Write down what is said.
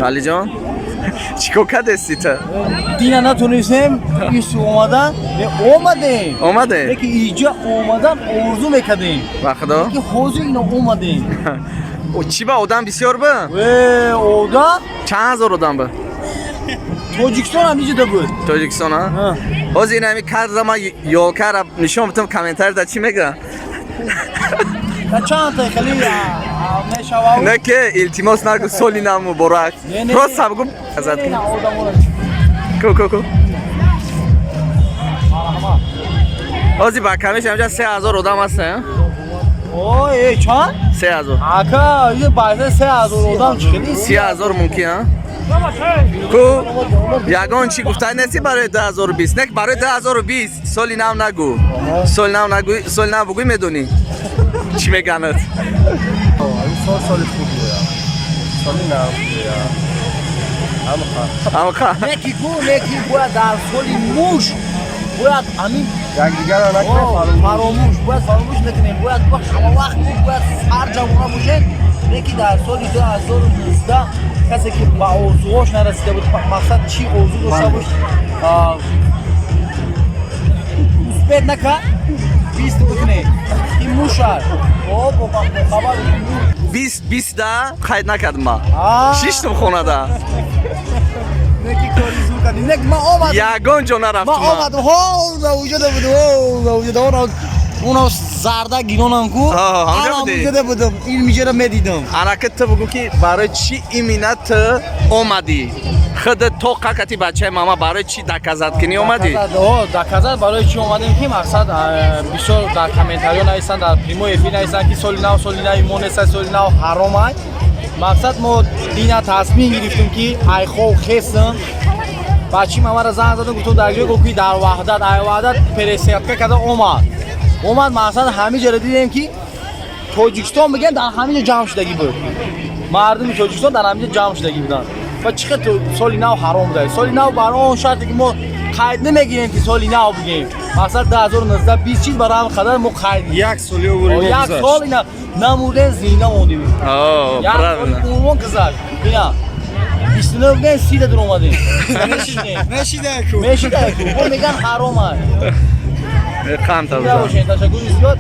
علی جان چیکار کردی تو؟ دینا نتونستیم ایست اومدیم اومده؟ یکی اینجا اومدن آرزو میکردیم وقتا؟ یکی حوضی اینا اومدیم او چی با آدم بسیار با؟ اودا چند هزار آدم با؟ توجیکستان هم اینجا بود توجیکستان ها؟ حاضر این همی کار زمان یول کار نشون بتم کامنتر دا چی میگه؟ چند تا خیلی میشوام نه که التماس نکن سالی نام مبارک راست هم گفت ازت کو حاضر با کمیش همجا 3000 آدم هسته اوه چند؟ 3000 آکا یه باید 3000 آدم چیلی 30,000 ممکن ها؟ کو یگان چی گفته نیستی برای 2020 نه برای 2020 سالی نام نگو سالی نام بگوی میدونی چی میگنت سال خوبیه سالی نام اما خواهد نکی باید در سالی موش باید همین دیگر را نکنه فراموش نکنیم باید همه وقت باید سر جوانه باشن یکی در سال 2019 کسی که با اوضوعاش نرسیده بود مقصد چی اوضوع داشته باش اسپید نکن بیست بکنه این موش هست خبر 20 ده خواهد نکردم ما شیشتم خونه ده نکی کاری زور کردی نک ما آمد یگان جا نرفتم ما آمد وجوده بود اونو زرده گیرانم کو همجا بودی؟ وجوده بودم این میجه رو میدیدم حرکت تو بگو که برای چی ایمینت اومدی خودت تو قاقتی بچه ماما برای چی دکازت کنی اومدی دکازت برای چی اومدیم که مقصد بسیار در کامنتاریو نایستن در پریمو افی نایستن که سالی نو مونسا سالی نو حرام های مقصد ما دینا تصمیم گرفتیم که ای خو خستم بچی ما را زنگ زدن گفتم درگیر گفت در وحدت پرسیات کرده اومد مقصد همه جا دیدیم که توجیکستان میگن در همه جا جمع شدگی بود مردم توجیکستان در همه جا جمع شدگی بودن و چقدر سالی نو حرام داره سالی نو برای اون شرطی که ما قید نمیگیریم که سالی نو بگیم مقصد 2019 20 چیز برای هم قدر ما قید یک سالی اووریم یک سال اینا نموده زینه موندیم یک سال اون گذشت اینا 29 بگن 30 در اومدیم میشیده کو میگن حرام هست خام تا تشکر زیاد